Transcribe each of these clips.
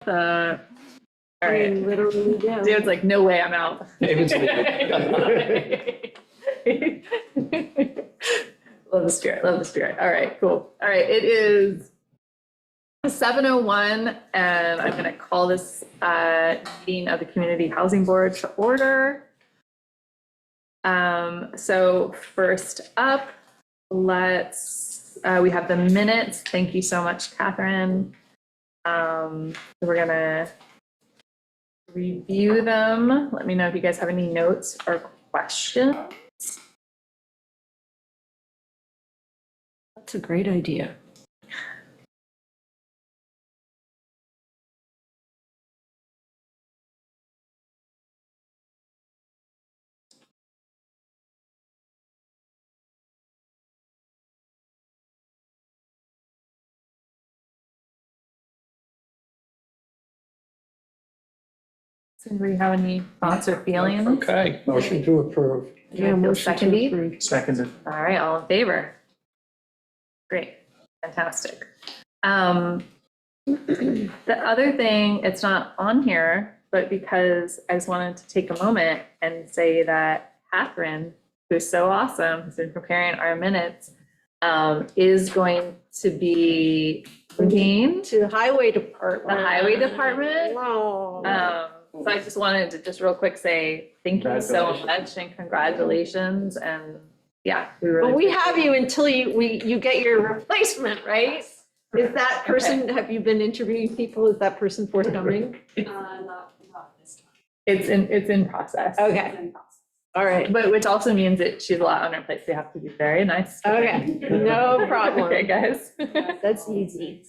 All I right. mean, literally, yeah. David's like, no way, I'm out. David's Love the spirit, love the spirit. All right, cool. All right, it is 7:01, and I'm gonna call this meeting of the Community Housing Board to order. So first up, we have the minutes. Thank you so much, Catherine. We're gonna review them. Let me know if you guys have any notes or questions. That's a great idea. Does anybody have any thoughts or feelings? Okay, motion to approve. Yeah, Feel motion to seconded? approve. Seconded. All right, all in favor? Great, fantastic. The other thing, it's not on here, but because I just wanted to take a moment and say that Catherine, who's so awesome, who's been preparing our minutes, is going to be moving To the highway department. the highway department. No. So I just wanted to just real quick say thank you so much and congratulations, and yeah, we really. But we appreciate have it. you until you get your replacement, right? Is that person, have you been interviewing people? Is that person forthcoming? Not this time. It's in process. Okay, all right. But which also means that she's a lot on her plate, so you have to be very nice. Okay, no problem. Okay, guys. That's easy.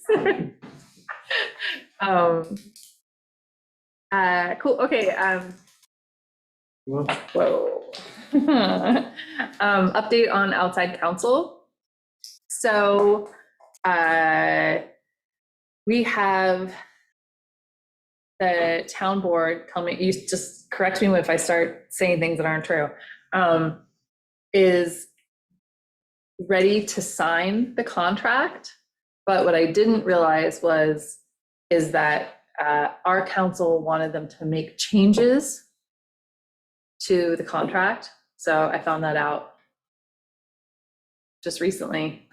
Cool, okay, whoa. Update on outside counsel. So, we have the town board coming, you just correct me if I start saying things that aren't true, is ready to sign the contract. But what I didn't realize is that our council wanted them to make changes to the contract. So I found that out just recently.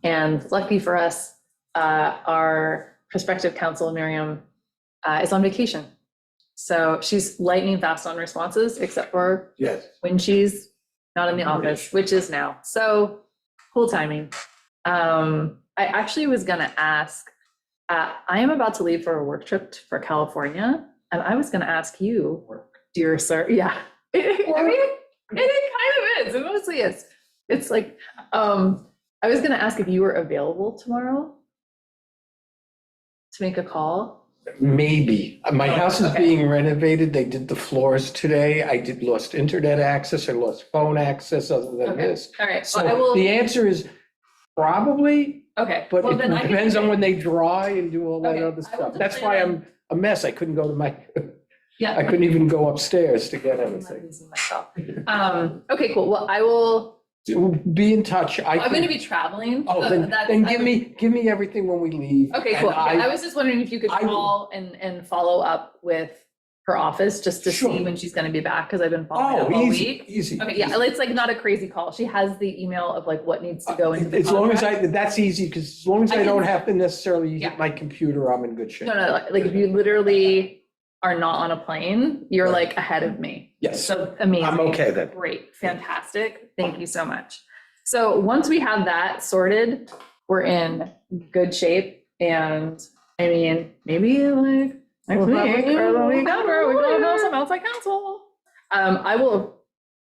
And lucky for us, our prospective counsel, Miriam, is on vacation. So she's lightning fast on responses, except for Yes. when she's not in the office, which is now. So cool timing. I actually was gonna ask, I am about to leave for a work trip for California, and I was gonna ask you, dear sir, yeah. I mean, it kind of is, it mostly is. It's like, I was gonna ask if you were available tomorrow to make a call. Maybe. My house is Okay. being renovated. They did the floors today. I lost internet access. I lost phone access other than Okay. this. All right, well, I So will, the answer is probably, okay. but well, it then I can depends make on it- when they dry and do all that Okay, other I will stuff. just That's plan why on- I'm a mess. I couldn't go to I Yeah. couldn't even go upstairs to get I'm anything. losing myself. Okay, cool, well, I will, Be in touch. I'm gonna be traveling. Oh, so then that's- give me everything when we leave. Okay, and cool. I I- was just wondering if you could I will- call and follow up with her office just to see Sure. when she's gonna be back, because I've been following up Oh, all easy, week. easy. Okay, yeah, it's like not a crazy call. She has the email of like what needs to go into the As long as contract. that's easy, because as long as I I don't can- have to necessarily Yeah. hit my computer, I'm in good shape. No, like if you literally are not on a plane, you're Right. like ahead of me. Yes, So amazing. I'm okay then. Great, fantastic. Thank you so much. So once we have that sorted, we're in good shape. And I mean, maybe like next We'll have week a or the new- week after, we will have some outside counsel. I will,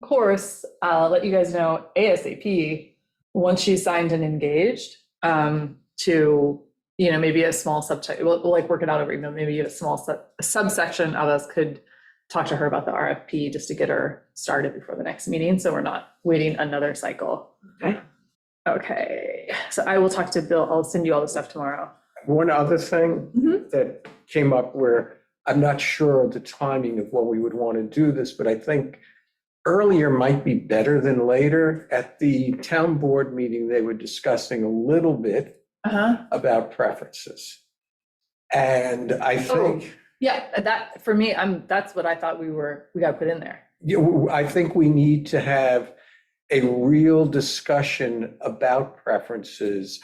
of course, let you guys know ASAP, once she's signed and engaged, to, maybe a small subject, we'll like work it out over email, maybe a small subsection of us could talk to her about the RFP just to get her started before the next meeting, so we're not waiting another cycle. Okay. Okay, so I will talk to Bill, I'll send you all the stuff tomorrow. One other thing Mhm. that came up where I'm not sure of the timing of when we would want to do this, but I think earlier might be better than later. At the town board meeting, they were discussing a little bit Uh-huh, about preferences. And I think, Yeah, that, for me, that's what I thought we got to put in there. I think we need to have a real discussion about preferences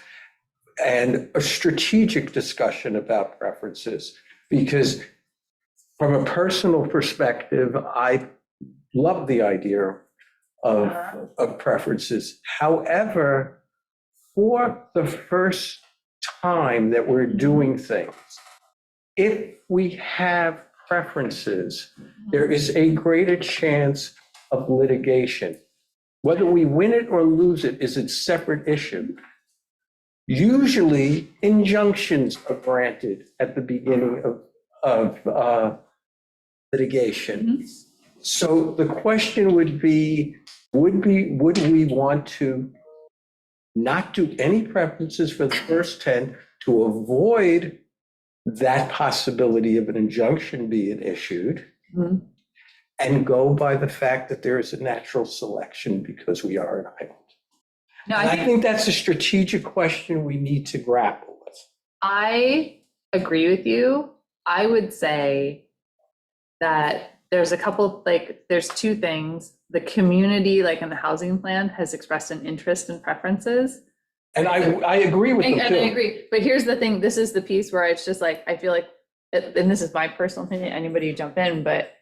and a strategic discussion about preferences. Because from a personal perspective, I love the idea of preferences. However, for the first time that we're doing things, if we have preferences, there is a greater chance of litigation. Whether we win it or lose it is a separate issue. Usually, injunctions are granted at the beginning of litigation. So the question would be, would we want to not do any preferences for the first 10 to avoid that possibility of an injunction being issued, Mhm. and go by the fact that there is a natural selection because we are an island? No, And I think that's a strategic question we need to grapple with. I agree with you. I would say that there's a couple, like, there's two things. The community, like in the housing plan, has expressed an interest in preferences. And I agree with them And I too. agree, but here's the thing, this is the piece where it's just like, I feel like, and this is my personal opinion, anybody jump in, but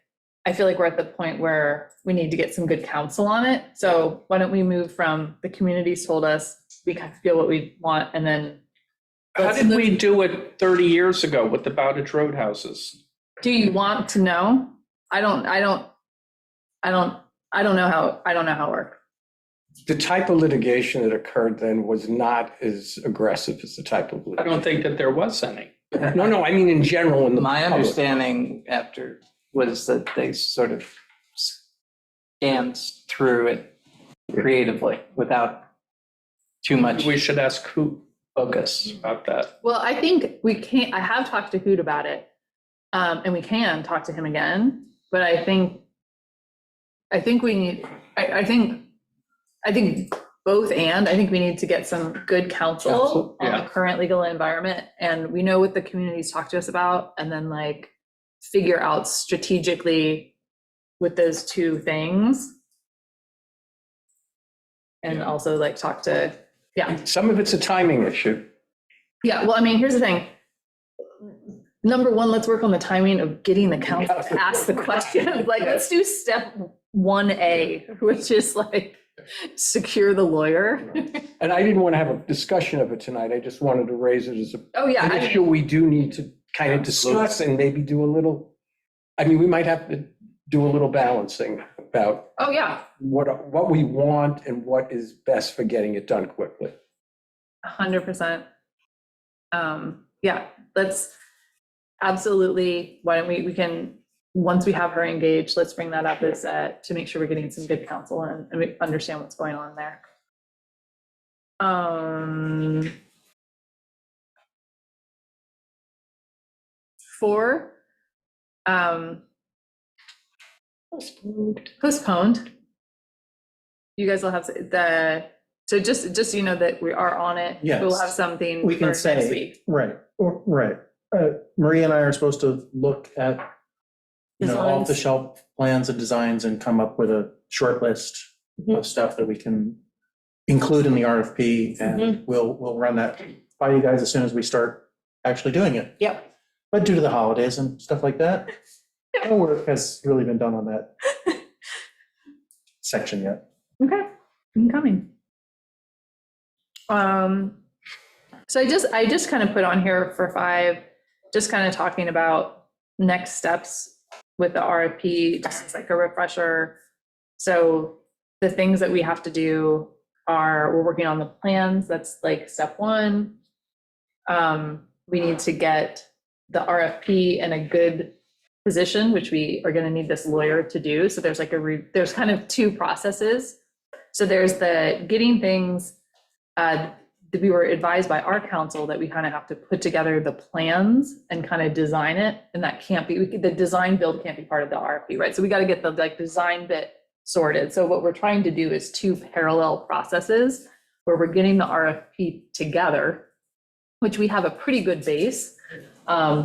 I feel like we're at the point where we need to get some good counsel on it. So why don't we move from the community's told us, we kind of feel what we want, and then. How did we do it 30 years ago with the Bowditch Road houses? Do you want to know? I don't know how it worked. The type of litigation that occurred then was not as aggressive as the type of I litigation. don't think that there was any. No, I mean in general in the My public. understanding after was that they sort of scanned through it creatively without too much We should ask who focus. about that. Well, I think we can't, I have talked to Hoot about it, and we can talk to him again, but I think we need, I think both, and I think we need to get some good counsel Counsel, on the yeah. current legal environment, and we know what the community's talked to us about, and then like figure out strategically with those two things. And Yeah. also like talk to, Some of it's a timing issue. yeah, well, I mean, here's the thing. Number one, let's work on the timing of getting the council to ask the questions. Like, let's do step 1A, which is like secure the lawyer. And I didn't want to have a discussion of it tonight. I just wanted to raise it as Oh, yeah. an I issue mean, we do need to kind of discuss and maybe do a little, I mean, we might have to do a little balancing about oh, yeah, what we want and what is best for getting it done quickly. 100%. Yeah, let's absolutely, why don't we can, once we have her engaged, let's bring that up as to make sure we're getting some good counsel and we understand what's going on there. 4, postponed. You guys will have so just you know that we are on it. Yes. We'll have something We for can next say, week. right, right. Maria and I are supposed to look at, Designs. off-the-shelf plans and designs and come up with a short list of stuff that we can include in the RFP, and we'll run that by you guys as soon as we start actually doing it. Yep. But due to the holidays and stuff like that, no work has really been done on that section yet. Okay, incoming. So I just kind of put on here for 5, just kind of talking about next steps with the RFP, just as like a refresher. So the things that we have to do are, we're working on the plans, that's like step 1. We need to get the RFP in a good position, which we are going to need this lawyer to do. So there's like there's kind of 2 processes. So there's the getting things, that we were advised by our counsel that we kind of have to put together the plans and kind of design it. And that can't be, the design build can't be part of the RFP, right? So we got to get the like design bit sorted. So what we're trying to do is 2 parallel processes where we're getting the RFP together, which we have a pretty good base.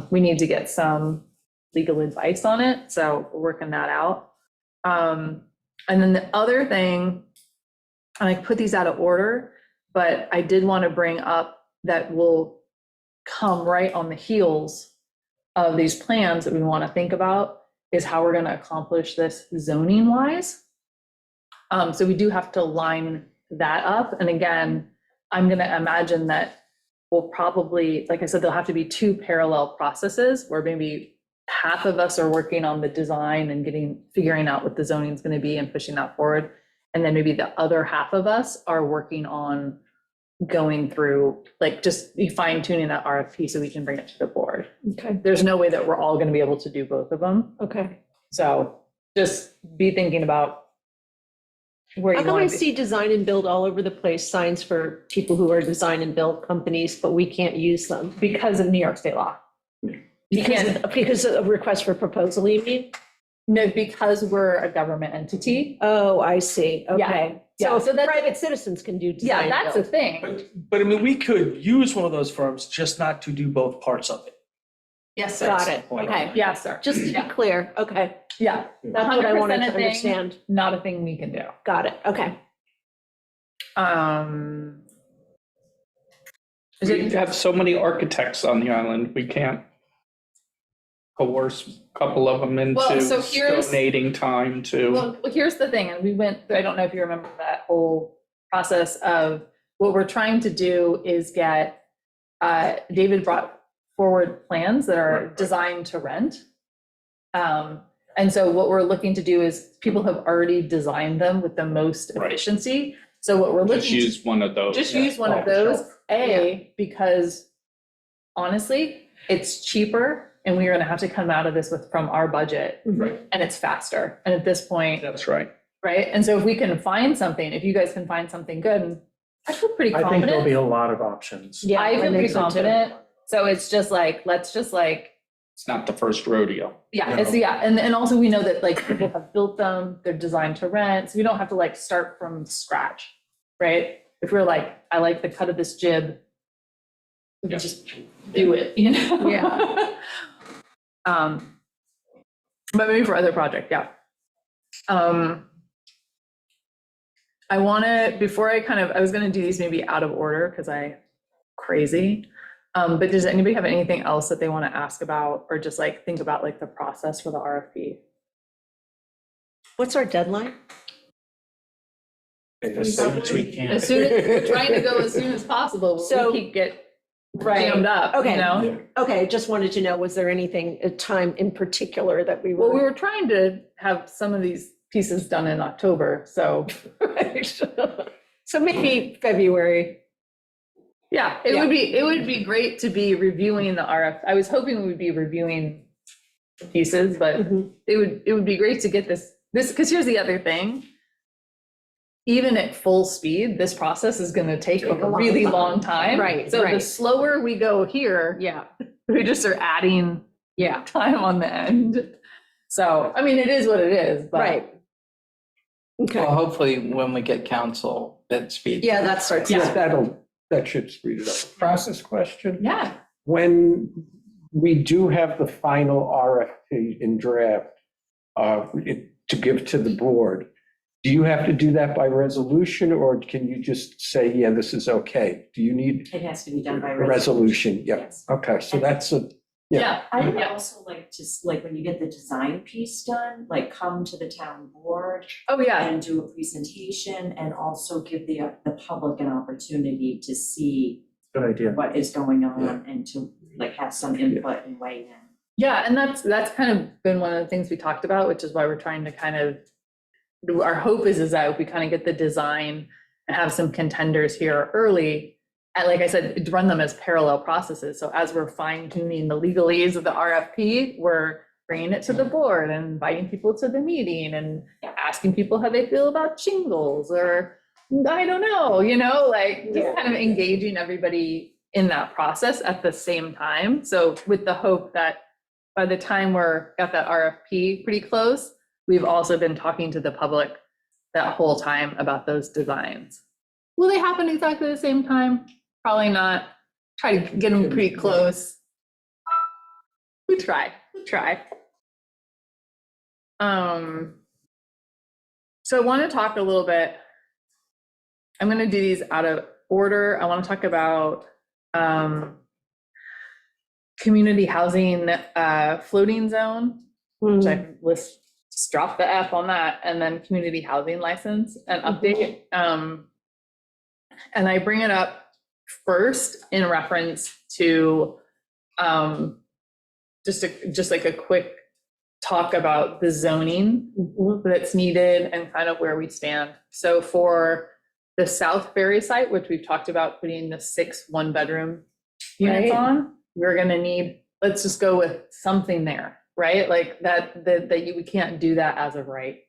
We need to get some legal advice on it, so we're working that out. And then the other thing, and I put these out of order, but I did want to bring up that will come right on the heels of these plans that we want to think about is how we're going to accomplish this zoning wise. So we do have to line that up. And again, I'm going to imagine that we'll probably, like I said, there'll have to be two parallel processes where maybe half of us are working on the design and figuring out what the zoning is going to be and pushing that forward. And then maybe the other half of us are working on going through, like just fine tuning that RFP so we can bring it to the board. Okay, There's no way that we're all going to be able to do both of them. okay. So just be thinking about where How you come I want to be. see design and build all over the place, signs for people who are design and build companies, but we can't use them? Because of New York state law. You can't, Because of a request for proposal, you mean? no, because we're a government entity. Oh, I see, okay. Yeah, So so that's- private citizens can do Yeah, design and that's the build. thing. But I mean, we could use one of those firms, just not to do both parts of it. Yes, Got sir. it, okay. Yes, sir. Just to be clear, okay. Yeah, That's what I wanted 100% to a thing. understand. Not a thing we can do. Got it, okay. Is We it, have so many architects on the island, we can't coerce a couple of them Well, into so here's- donating time to. well, here's the thing, and we went, I don't know if you remember that whole process of what we're trying to do is get, David brought forward plans that are designed to rent. And so what we're looking to do is people have already designed them with the most Right. efficiency. So what we're Just looking to use one of those. just Yeah. use one of those, because honestly, it's cheaper and we're gonna have to come out of this from our budget Right. and it's faster. And at this point, That's right. right? And so if we can find something, if you guys can find something good, I feel pretty I think there'll be confident. a lot of options. Yeah, I feel think pretty so too. confident. So it's just like, let's just like, It's not the first rodeo. yeah, it's, yeah. And also we know that like people have built them, they're designed to rent, so we don't have to like start from scratch, right? If we're like, I like the cut of this jib, we Yeah. can just do it, you know? Yeah. But maybe for other project, yeah. I wanna, before I was gonna do these maybe out of order, because crazy. But does anybody have anything else that they want to ask about, or just like think about like the process for the RFP? What's our deadline? As soon as we can. As soon as, we're trying to go as soon as possible, but So- we keep get jammed up, you Okay. know? Okay, just wanted to know, was there anything, a time in particular that we Well, we were? were trying to have some of these pieces done in October, so So maybe February. yeah, Yeah. it would be great to be reviewing the I was hoping we would be reviewing pieces, but Mhm. it would be great to get this, because here's the other thing. Even at full speed, this process is gonna take Take a a long really time. long time. Right, So the right. slower we go here, Yeah, we just are adding yeah, time on the end. So, I mean, it is what it is, but. right. Okay, Well, hopefully when we get council, that speeds. yeah, that starts. Yeah. That should speed it up. Process question? Yeah, When we do have the final RFP in draft to give to the board, do you have to do that by resolution, or can you just say, yeah, this is okay? Do you need It has to be done by a resolution. resolution? Yeah, Yes. okay, so that's a, Yeah. yeah, I would yeah. also like to, like, when you get the design piece done, like, come to the town board Oh, yeah. and do a presentation and also give the public an opportunity to see Good idea. what is going on and to, like, have some input and weigh in. Yeah, and that's kind of been one of the things we talked about, which is why we're trying to kind of, our hope is that if we kind of get the design and have some contenders here early, and like I said, run them as parallel processes. So as we're fine tuning the legalese of the RFP, we're bringing it to the board and inviting people to the meeting and asking people how they feel about shingles, or I don't know, like just kind of engaging everybody in that process at the same time. So with the hope that by the time got that RFP pretty close, we've also been talking to the public that whole time about those designs. Will they happen exactly the same time? Probably not. Try to get them pretty close. We try. So I want to talk a little bit. I'm going to do these out of order. I want to talk about community housing floating zone, which I just drop the F on that, and then community housing license and update. And I bring it up first in reference to just like a quick talk about the zoning that's needed and kind of where we stand. So for the South Ferry site, which we've talked about putting the 6 one-bedroom units Right. on, we're gonna need, let's just go with something there, right? Like we can't do that as of right.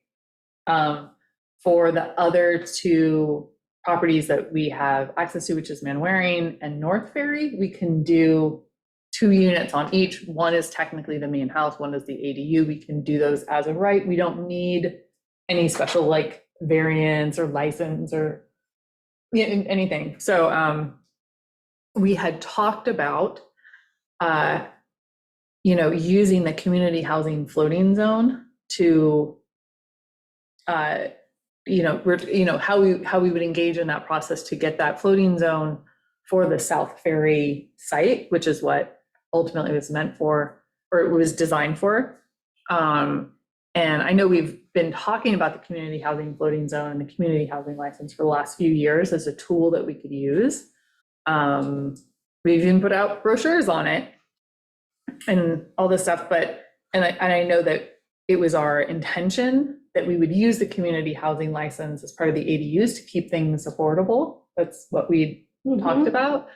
For the other 2 properties that we have access to, which is Manwaring and North Ferry, we can do 2 units on each. One is technically the main house, one is the ADU. We can do those as of right. We don't need any special like variance or license or anything. So we had talked about using the community housing floating zone to how we would engage in that process to get that floating zone for the South Ferry site, which is what ultimately it was meant for, or it was designed for. And I know we've been talking about the community housing floating zone and the community housing license for the last few years as a tool that we could use. We've even put out brochures on it and all this stuff, and I know that it was our intention that we would use the community housing license as part of the ADUs to keep things affordable. That's what we talked about.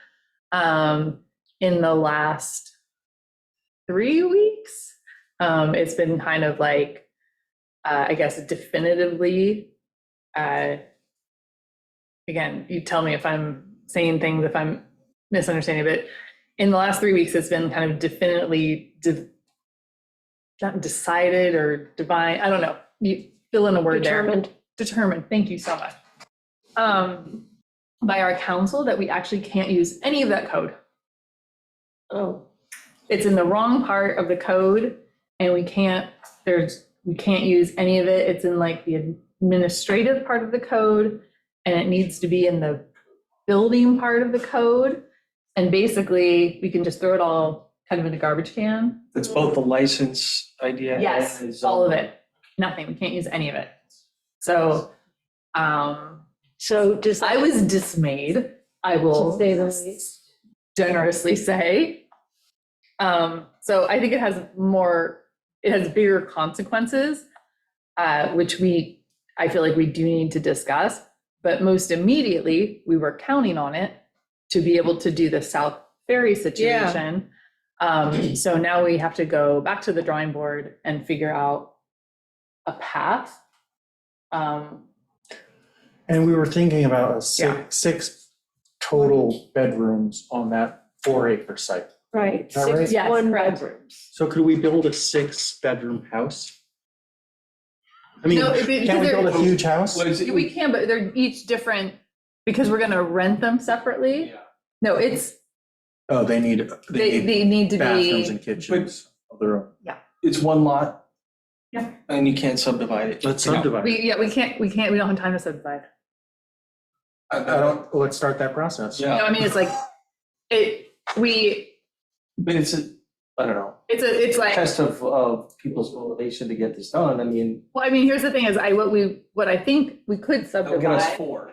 In the last 3 weeks, it's been kind of like, I guess definitively, again, you tell me if I'm saying things, if I'm misunderstanding, but in the last 3 weeks, it's been kind of definitively not decided or divine, I don't know, you fill in a word there. Determined, thank you so much. By our council that we actually can't use any of that code. Oh, It's in the wrong part of the code and we can't use any of it. It's in like the administrative part of the code and it needs to be in the building part of the code. And basically we can just throw it all kind of in a garbage can. It's both the license idea. Yes, and the all of zoning. it. Nothing, we can't use any of it. So so does I that was dismayed, I will say the least? generously say. So I think it has bigger consequences, which I feel like we do need to discuss, but most immediately, we were counting on it to be able to do the South Ferry situation. So now we have to go back to the drawing board and figure out a path. And we were thinking about Yeah. six total bedrooms on that 4-acre site. Right, Is that right? 6 Yes, correct. one-bedrooms. So could we build a 6-bedroom house? I mean, No, can't we because build a they're- huge house? What is it? We can, but they're each different, because we're gonna rent them separately. Yeah. No, it's, Oh, they need they need to bathrooms be, and kitchens of their own. It's one lot. Yeah. And you can't subdivide it. Let's subdivide. we don't have time to subdivide. I don't, let's start that process. Yeah. No, I mean, it's like, But it's I don't know, it's like, test of people's motivation to get this done. I mean, well, I mean, here's the thing is what I think we could that'll get us subdivide. 4,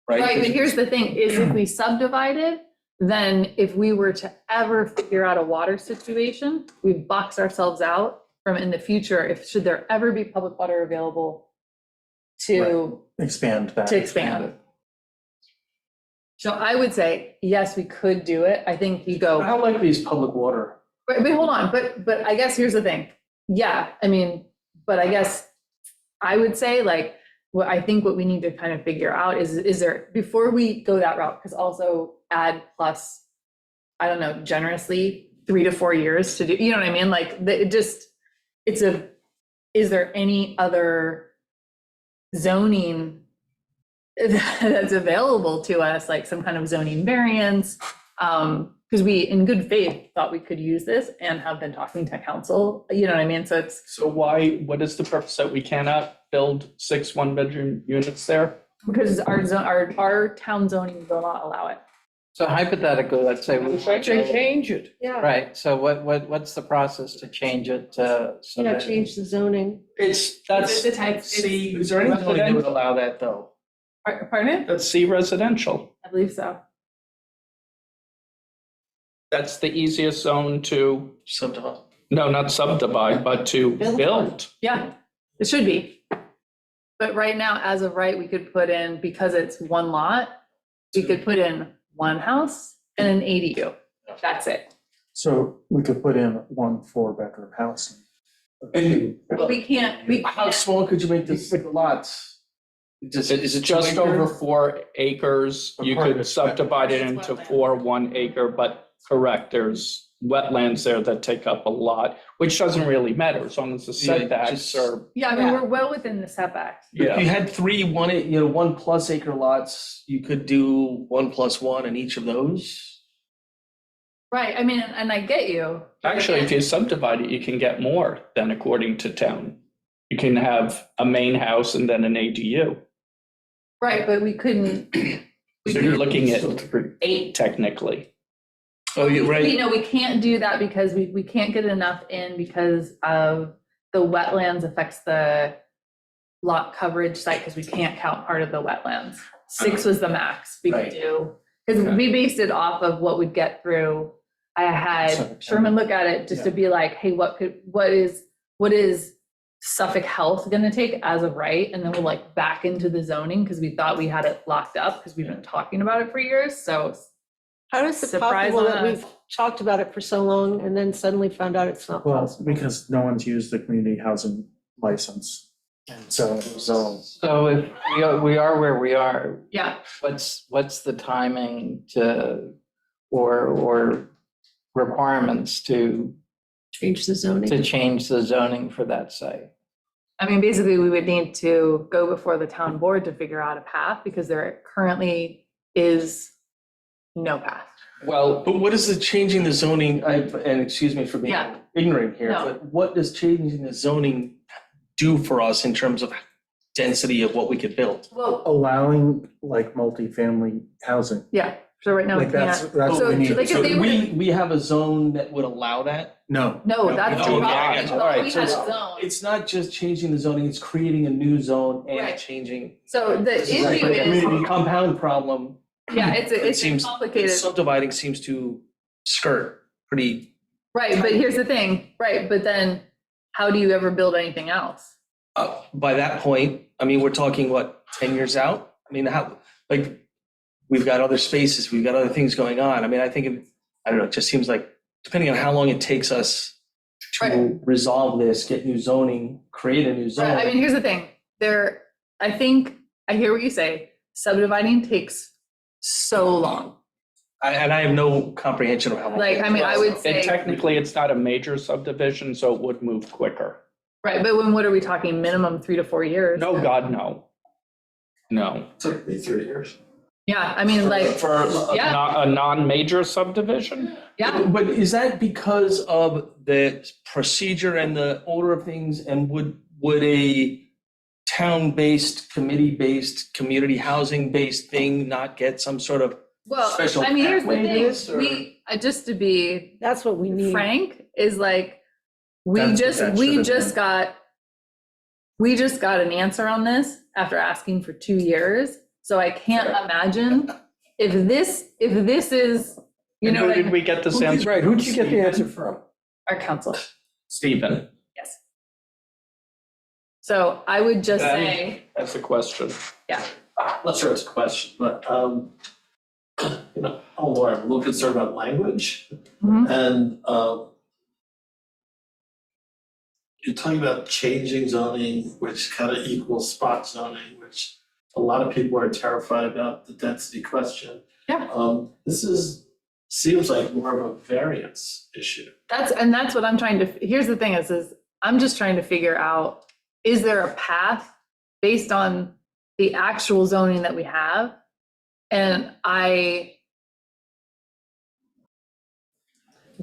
right? Right, but here's the thing, is if we subdivided, then if we were to ever figure out a water situation, we box ourselves out from in the future, should there ever be public water available to Expand that. expand. So I would say, yes, we could do it. I think you go, How likely is public water? but hold on, but I guess here's the thing. Yeah, I mean, but I guess I would say like, what I think what we need to kind of figure out is there, before we go that route, because also add plus, I don't know, generously 3 to 4 years to do, you know what I mean? Like is there any other zoning that's available to us, like some kind of zoning variance Because we, in good faith, thought we could use this and have been talking to council, you know what I mean? So it's, So what is the purpose that we cannot build 6 one-bedroom units there? because our town zoning will not allow it. So hypothetically, let's say we. Change it. Yeah, Right, so what's the process to change it to? so yeah, that- change the zoning. That's The type, See, is there any zoning that would allow that though? pardon? That's C residential. I believe so. That's the easiest zone to, Subdivide. no, not subdivide, but to build. Yeah, it should be. But right now, as of right, we could put in, because it's one lot, we could put in one house and an ADU. That's it. So we could put in 1 4-bedroom house. But we can't, How small could you make this lots? Is It's it just 2 acre? over 4 acres. You According could to spec. subdivide it It's into wetland. 4 1-acre, but correct, there's wetlands there that take up a lot, which doesn't really matter as long as the Yeah, setbacks just- are, yeah, I mean, we're well within the setbacks. If you yeah. had 3 1+ acre lots, you could do 1+1 in each of those. Right, I mean, and I get you. Actually, if you subdivide it, you can get more than according to town. You can have a main house and then an ADU. Right, but we couldn't. So you're looking at 8 technically. Oh, you're You know, we can't do that because we can't get enough in because of the wetlands affects the lot coverage site because we can't count part of the wetlands. 6 was the max we could Right. do. Because we based it off of what we'd get through. I had Suffolk Sherman look at it just to be like, hey, what is Suffolk Health gonna take as of right? And then we'll like back into the zoning because we thought we had it locked up because we've been talking about it for years. So How is it Surprise possible on that us. we've talked about it for so long and then suddenly found out it's not Well, possible? because no one's used the community housing license. And so, So if we are where we are, yeah, what's the timing to, or requirements to Change the zoning? change the zoning for that site? I mean, basically, we would need to go before the town board to figure out a path because there currently is no path. Well, But what is the changing the zoning, and excuse me for being Yeah. ignorant here, No. but what does changing the zoning do for us in terms of density of what we could build? Well, allowing like multifamily housing, yeah, so right now we like that's can't. what So, we need. like, if So they we have a zone that would allow that? No, No, that's the No, problem. yeah, I got you. All right, We so had a it's- zone. It's not just changing the zoning, it's creating a new zone and Right. changing. So the This is like issue a is, community compound problem. yeah, it's It a seems complicated, subdividing seems to skirt pretty, right, but here's the thing, right, but then how do you ever build anything else? by that point, I mean, we're talking, what, 10 years out? I mean, how, like, we've got other spaces, we've got other things going on. I mean, I think, I don't know, it just seems like, depending on how long it takes us to Right. resolve this, get new zoning, create a new Right, I mean, zone. here's the thing, I think, I hear what you say, subdividing takes so long. And I have no comprehension of how long. Like, I mean, I would and say, technically, it's not a major subdivision, so it would move quicker. right, but what are we talking, minimum 3 to 4 years? No, God, no. No. Took me 3 years. Yeah, I mean, like, For a Yeah. a non-major subdivision? yeah, But is that because of the procedure and the order of things? And would a town-based, committee-based, community housing-based thing not get some sort of well, special I mean, here's the pathway to thing, this, or- just to be That's what we need. frank, is like, That's what that we should have just got an answer on this after asking for 2 years, so I can't imagine if this is, you And know, who what I did mean? we get this answer? Right, who'd you get the answer from? Our council, Stephen, yes. So I would just Then- say, that's a question. I'm not sure it's a question, but, you know, oh Lord, I'm a little concerned about language. Mhm. And, you're talking about changing zoning, which kind of equals spot zoning, which a lot of people are terrified about the density question. Yeah. Seems like more of a variance issue. that's what I'm trying to, here's the thing is I'm just trying to figure out, is there a path based on the actual zoning that we have? And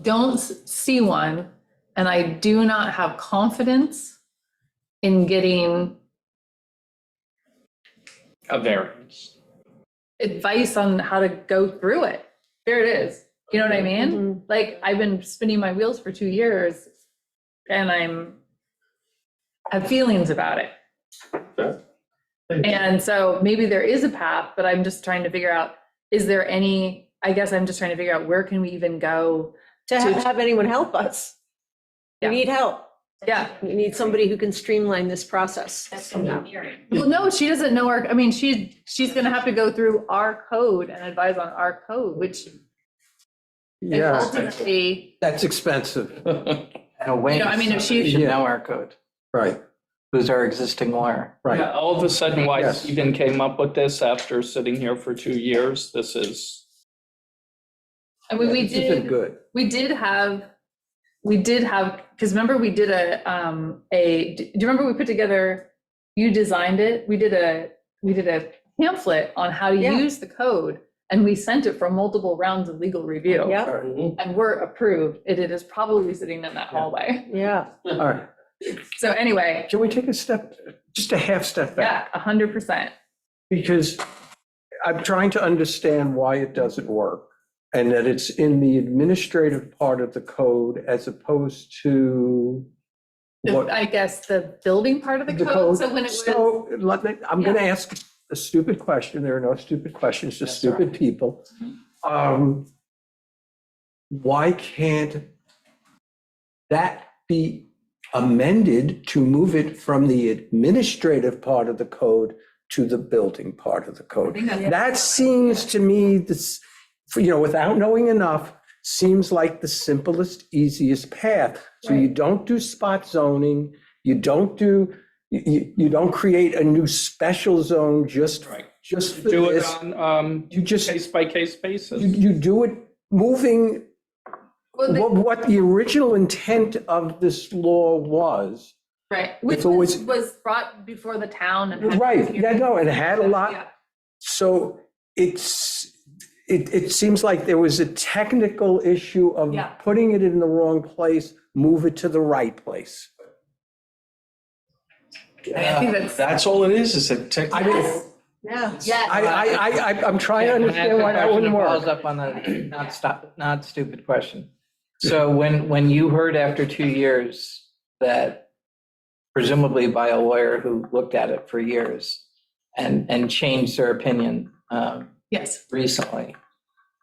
don't see one, and I do not have confidence in getting A variance. advice on how to go through it. There it is. You know what I mean? Mhm. Like, I've been spinning my wheels for 2 years, and have feelings about it. And so maybe there is a path, but I'm just trying to figure out, is there any, I guess I'm just trying to figure out where can we even go? To have anyone help us. We Yeah. need help. Yeah. We need somebody who can streamline this process. That's what I'm hearing. Well, no, she doesn't know I mean, she's gonna have to go through our code and advise on our code, which Yeah, ultimately, that's expensive, In a way, You know, I mean, if she- should Yeah. know our code. right, Who's our existing lawyer? right. Yeah, all of a sudden, why Yes. Stephen came up with this after sitting here for 2 years, this is, I mean, This isn't good. we did have, because remember we did do you remember we put together, you designed it, we did a pamphlet on how to Yeah. use the code, and we sent it for multiple rounds of legal review. Yeah, And we're approved. It is probably sitting in that hallway. yeah. All right, So anyway, can we take a step, just a half step back? yeah, 100%. Because I'm trying to understand why it doesn't work, and that it's in the administrative part of the code as opposed to what? I guess the building part of the The code, so when it was, So, I'm gonna ask a stupid question. There are no stupid questions, just That's all stupid people. Why can't that be amended to move it from the administrative part of the code to the building part of the code? That seems to me, this, without knowing enough, seems like the simplest, easiest path. So you don't do spot zoning, you don't create a new special zone just for do it this. on You just, case-by-case basis. you do it moving well, what the original intent of this law was. right, which it was- was brought before the town and. had- Right, yeah, no, it had a lot. Yeah. So it seems like there was a technical issue of Yeah. putting it in the wrong place, move it to the right place. I think That's all it is a tech. I mean, Yeah. Yeah. I'm trying to understand why that wouldn't Follows work. up on the not stupid question. So when you heard after 2 years that presumably by a lawyer who looked at it for years and changed their opinion Yes, recently,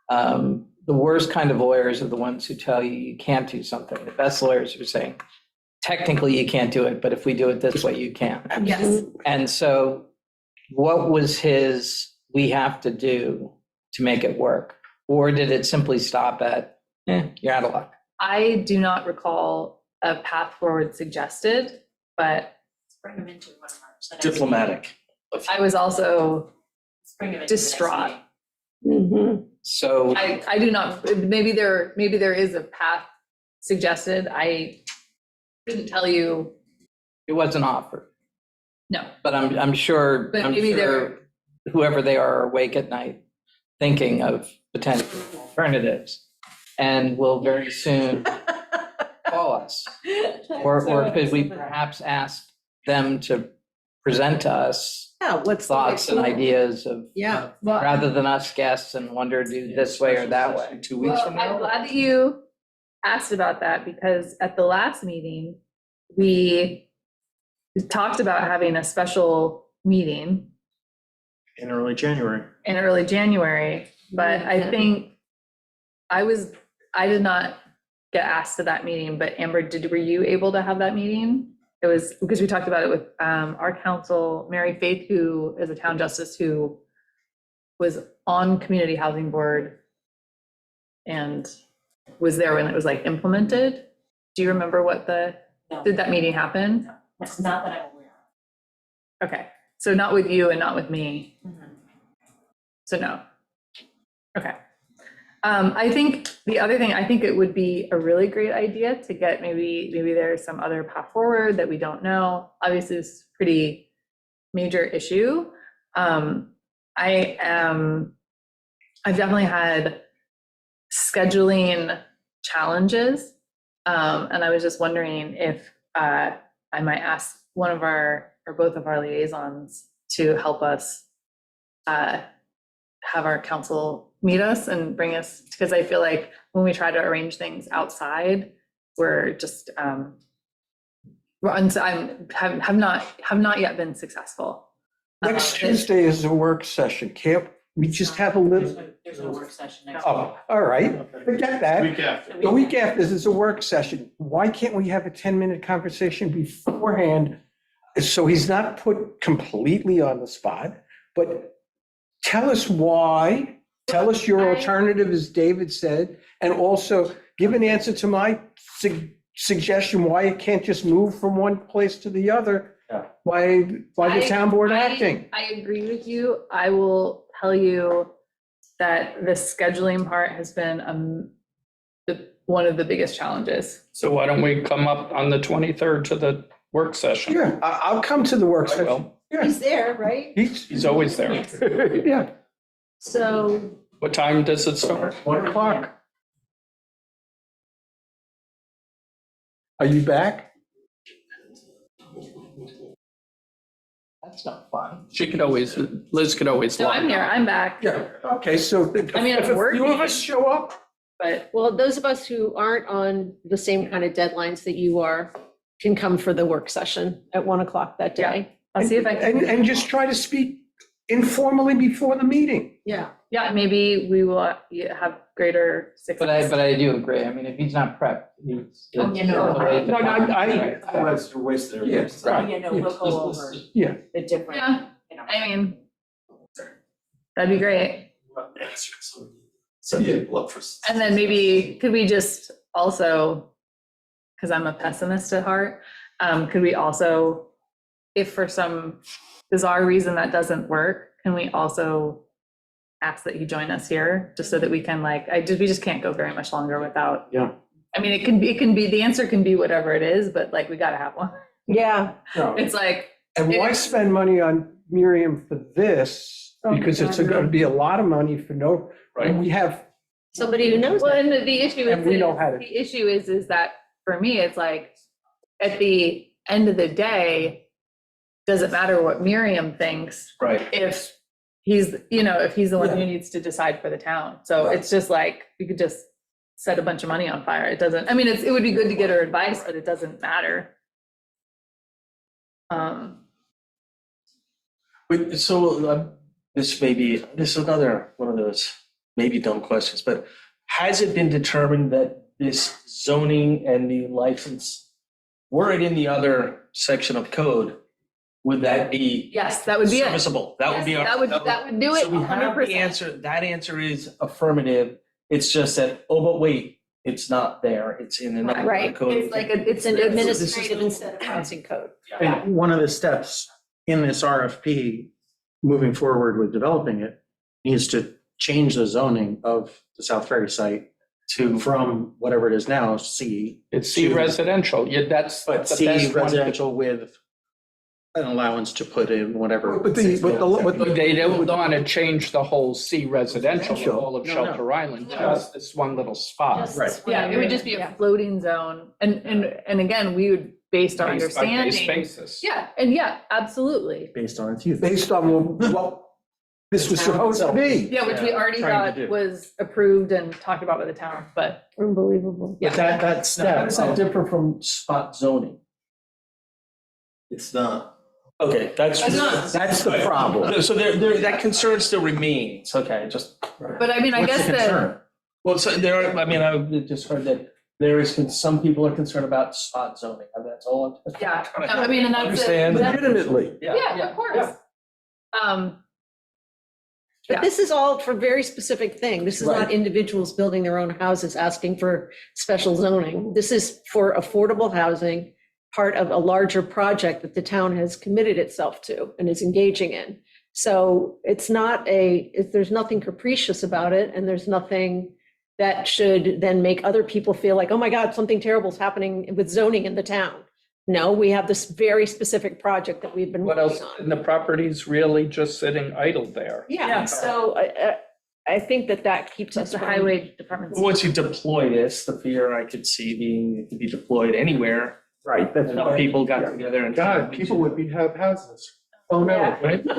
the worst kind of lawyers are the ones who tell you can't do something. The best lawyers are saying, technically you can't do it, but if we do it this way, you can. yes. And so what was we have to do to make it work? Or did it simply stop at, you're out of luck? I do not recall a path forward suggested, but Let's bring them into one of ours. the next meeting. Diplomatic. I was also, Let's bring them into the next distraught. meeting. Mhm. So I do not, maybe there is a path suggested. I couldn't tell you, it wasn't offered, no. but I'm sure, But maybe whoever they are awake at night thinking of potential alternatives and will very soon call us. Or could we perhaps ask them to present to us Yeah, what's the thoughts and ideas of, Yeah. Well, rather than us guess and wonder, do this way or that way? 2 weeks from I'm now? glad that you asked about that, because at the last meeting, we talked about having a special meeting In early January. in early January, but I Yeah. think I did not get asked to that meeting, but Amber, were you able to have that meeting? It was because we talked about it with our counsel, Mary Faith, who is a town justice who was on Community Housing Board and was there when it was like implemented. Do you remember No. did that meeting happen? That's not that I'm aware Okay, so not with you and not with me. of. So no. Okay. I think the other thing, I think it would be a really great idea to get maybe there's some other path forward that we don't know. Obviously, it's a pretty major issue. I've definitely had scheduling challenges. And I was just wondering if I might ask one of our, or both of our liaisons to help us have our council meet us and bring us, because I feel like when we try to arrange things outside, we're just, have not yet been successful. Next Tuesday is a work session. Can't we just have a little? There's a work session next week. Oh, all right. Forget that. Week after. The week after, this is a work session. Why can't we have a 10-minute conversation beforehand? So he's not put completely on the spot, but tell us why, tell us your alternative, as David said, and also give an answer to my suggestion why it can't just move from one place to the other. Yeah. Why the town board acting? I agree with you. I will tell you that the scheduling part has been one of the biggest challenges. So why don't we come up on the 23rd to the work session? Yeah, I'll come to the work I session. will. Yeah. He's there, right? He's always there. Yeah, So What time does it start? 1 o'clock. Are you back? That's not fun. Liz could always. No, log I'm here. on. I'm back. Yeah, okay, so I mean, if at work a few of us meeting. show up, But well, those of us who aren't on the same kind of deadlines that you are can come for the work session at 1 o'clock that day. I'll see if I can. and just try to speak informally before the meeting. Yeah. Yeah, maybe we will have greater success. But I do agree. I mean, if he's not prepped, he's. Oh, you know, That's a waste of their. Yeah, So, you know, we'll go over Yeah. the different, Yeah, you know. I mean, that'd be great. Some people up for. And then maybe, could we just also, because I'm a pessimist at heart, could we also, if for some bizarre reason that doesn't work, can we also ask that you join us here, just so that we can we just can't go very much longer without. Yeah. I mean, it can be, the answer can be whatever it is, but like, we gotta have one. Yeah. It's like, And why spend money on Miriam for this? Because it's going to be a lot of money for no, and we have, Somebody who knows well, that. and the issue And we is, know how to- the issue is that for me, it's like, at the end of the day, doesn't matter what Miriam thinks Right. if he's the one who needs to decide for the town. So it's just like, we could just set a bunch of money on fire. It doesn't, I mean, it would be good to get her advice, but it doesn't matter. Wait, so this is another one of those maybe dumb questions, but has it been determined that this zoning and the license, were it in the other section of code, would that be Yes, that would be it. serviceable? That would be our. That would do it So we have the 100%. answer, that answer is affirmative. It's just that, oh, but wait, it's not there. It's in another Right. code. It's like, It's an it's- administrative instead of housing code. And one of the steps in this RFP, moving forward with developing it, needs to change the zoning of the South Ferry site To, from whatever it is now, C, It's C residential. Yeah, that's the but best C one to- residential with an allowance to put in whatever. But They don't want to change the whole C residential, the Sure. whole of No, Shelter Island, just this one little spot. Just Right. Yeah, it would just be a Yeah. floating zone. And again, we would, based our Based by base understanding. basis. Yeah, and yeah, absolutely. Based on its use. based on what this was supposed to be. Yeah, which we already Trying to thought do. was approved and talked about by the town, but Unbelievable. But that now, how step, does that differ from spot zoning? It's not. Okay, that's. It's not. That's the problem. So that concern still remains, okay, just, but I mean, I what's guess the that, concern? well, so there are, I mean, I just heard that there is, some people are concerned about spot zoning, and that's all. I'm- yeah, no, I mean, and that's. Understand. Legitimately. Yeah, of course. But Yeah. this is all for very specific thing. This is not Right. individuals building their own houses asking for special zoning. This is for affordable housing, part of a larger project that the town has committed itself to and is engaging in. So it's not there's nothing capricious about it, and there's nothing that should then make other people feel like, oh my God, something terrible is happening with zoning in the town. No, we have this very specific project that we've been What working else? on. And the property's really just sitting idle there. Yeah, Yeah. so I think that keeps us It's the from- highway department. Once you deploy this, the fear I could see being it could be deployed anywhere. Right, that's Enough why. people got together and. God, people would be, have houses. Oh, no. Right? But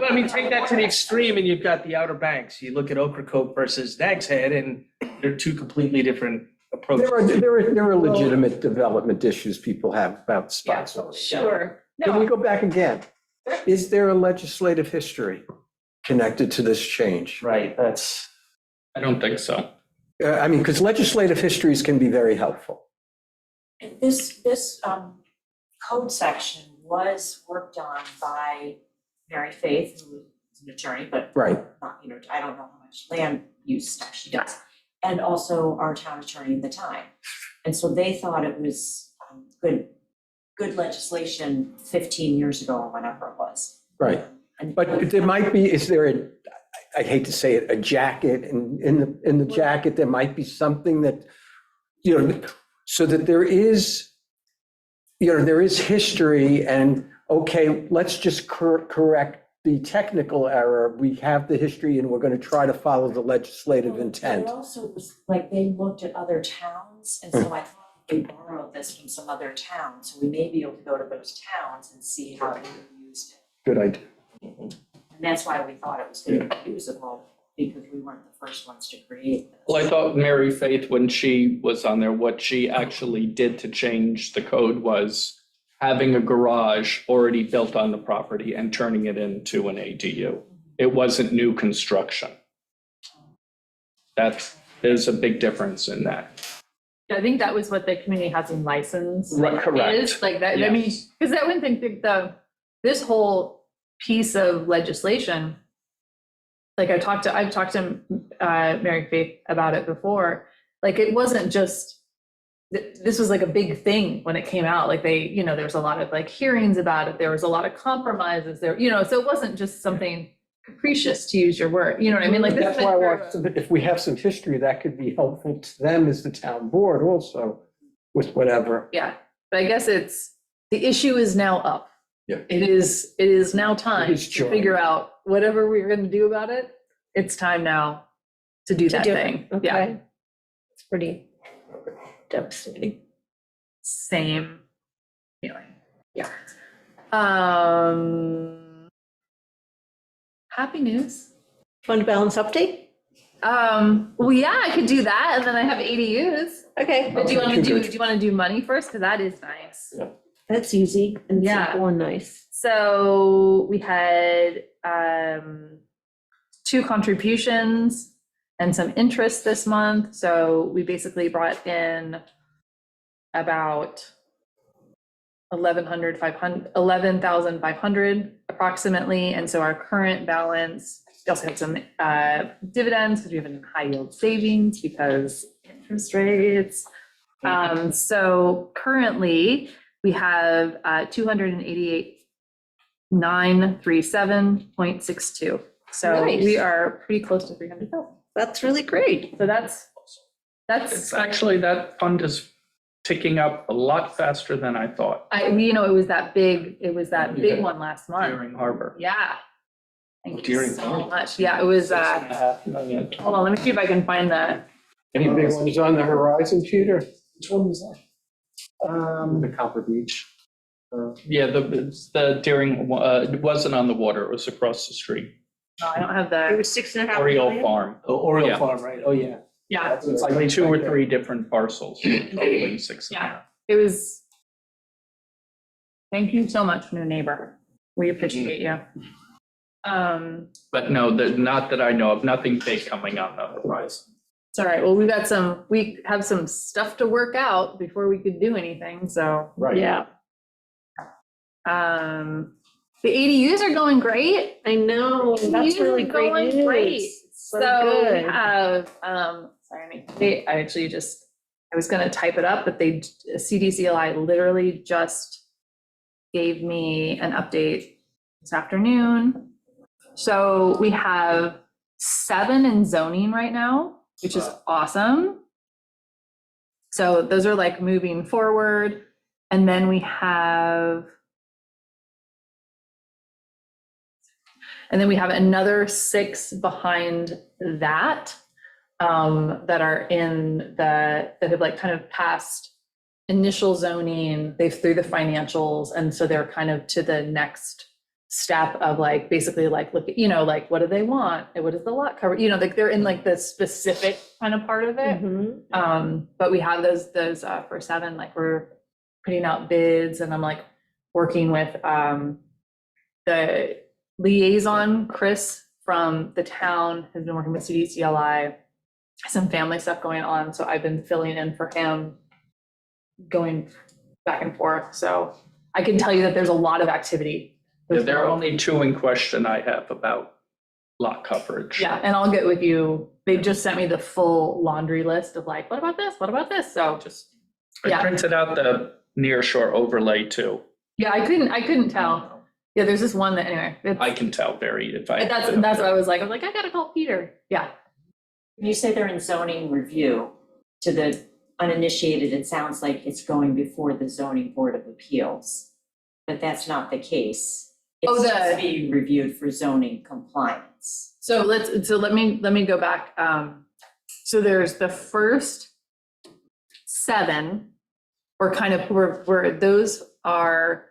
I mean, take that to the extreme and you've got the Outer Banks. You look at Ocracoke versus Nags Head and they're two completely different approaches. There are legitimate development issues people have about spot zoning. Sure. Can we No, go back again? Is there a legislative history connected to this change? Right, that's. I don't think so. I mean, because legislative histories can be very helpful. And this code section was worked on by Mary Faith, who is an attorney, but Right. not, I don't know how much land use stuff she does. And also our town attorney at the time. And so they thought it was good legislation 15 years ago or whenever it was. Right. And- But there might be, is there a, I hate to say it, a jacket, and in the jacket, there might be something that, so that there is, there is history and, okay, let's just correct the technical error. We have the history and we're going to try to follow the legislative Well, intent. It also was like they looked at other towns, and so I thought they borrowed this from some other towns, so we may be able to go to those towns and see how they used it. Good idea. And that's why we thought it was gonna be usable, because we weren't the first ones to create this. Well, I thought Mary Faith, when she was on there, what she actually did to change the code was having a garage already built on the property and turning it into an ADU. It wasn't new construction. There's a big difference in that. I think that was what the community housing license Right, correct. is, like that, I mean, Yes. because that wouldn't think this whole piece of legislation, like I've talked to Mary Faith about it before, like it wasn't just, this was like a big thing when it came out, like there was a lot of like hearings about it, there was a lot of compromises there, so it wasn't just something capricious, to use your word, you know what I mean? Like this That's has why I been want, through- if we have some history, that could be helpful to them as the town board also, with whatever. Yeah, but I guess the issue is now up. Yeah. It is now time It is to joy. figure out whatever we're gonna do about it. It's time now to do that do it. thing. Yeah, Okay. It's pretty devastating. same feeling. Yeah. Happy news. Fund balance update? Well, yeah, I could do that, and then I have ADUs. Okay, But do you want to Good. do you want to do money first? Because that is nice. that's easy and Yeah. simple and nice. So we had 2 contributions and some interest this month. So we basically brought in about 11,500 approximately. And so our current balance, we also had some dividends because we have a high yield savings because interest rates. So currently we have 288,937.62. So Nice. we are pretty close to 300,000. That's really great. So that's It's actually, that fund is ticking up a lot faster than I thought it was that big one last month. during Harbor. Yeah. Thank you During so Harbor. much. Yeah, it was, $6.5 million. hold on, let me see if I can find that. Any big ones on the horizon, Peter? Which one was that? The Copper Beach. Yeah, the Deering, it wasn't on the water, it was across the street. No, I don't have It that. was 6.5 Oriole million? Farm. Oh, Oriole Yeah. Farm, right, oh, yeah. Yeah, It's like 2 or 3 different parcels, totaling 6.5. it was. Thank you so much, new neighbor. We appreciate you. But no, not that I know of, nothing big coming on the horizon. It's all right. Well, we have some stuff to work out before we could do anything, so. Right. Yeah, The ADUs are going great. I know. That's ADUs really are great going news. great. So So we good. have, sorry, I was gonna type it up, but CDCLI literally just gave me an update this afternoon. So we have 7 in zoning right now, which is awesome. So those are like moving forward. And then we have And then we have another 6 behind that, that are that have like kind of passed initial zoning, they've through the financials, and so they're kind of to the next step of like, basically like, look at, like, what do they want? And what is the lot cover? Like they're in like the specific kind of part of it. But we have those for 7, like we're putting out bids, and I'm like working with the liaison, Chris from the town has been working with CDCLI, some family stuff going on. So I've been filling in for him, going back and forth. So I can tell you that there's a lot of activity. Yeah, there are only 2 in question I have about lot coverage. Yeah, and I'll get with you. They just sent me the full laundry list of like, what about this? What about this? So I Yeah. printed out the nearshore overlay too. yeah, I couldn't tell. Yeah, there's this one that anyway. I can tell very if I. That's what I was like. I gotta call Peter. Yeah. When you say they're in zoning review, to the uninitiated, it sounds like it's going before the zoning board of appeals. But that's not the case. Oh, It's just being reviewed for zoning compliance. So let me go back. So there's the first 7, or kind of where those are,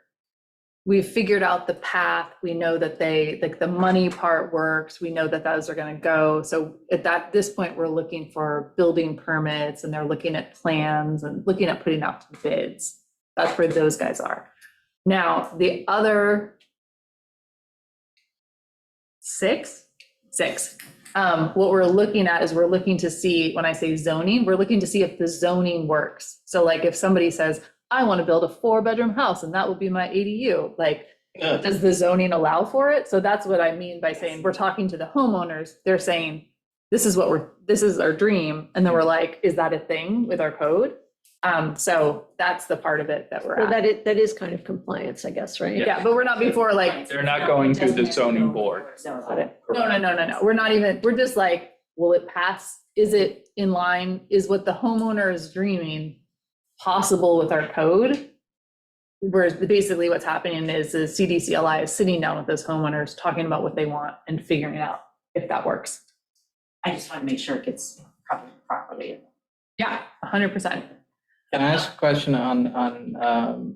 we've figured out the path. We know that they, like the money part works. We know that those are going to go. So at this point, we're looking for building permits, and they're looking at plans and looking at putting out bids. That's where those guys are. Now, the other 6, what we're looking at is we're looking to see, when I say zoning, we're looking to see if the zoning works. So like if somebody says, I want to build a 4-bedroom house and that will be my ADU, like, does the zoning allow for it? So that's what I mean by saying, we're talking to the homeowners, they're saying, this is our dream. And then we're like, is that a thing with our code? So that's the part of it that we're Well, at. that is kind of compliance, I guess, right? Yeah, but we're not before like, They're not going through the zoning board. Zoning. no. We're not even, we're just like, will it pass? Is it in line? Is what the homeowner is dreaming possible with our code? Whereas basically what's happening is the CDCLI is sitting down with those homeowners, talking about what they want and figuring out if that works. I just want to make sure it gets covered properly. Yeah, 100%. Can I ask a question on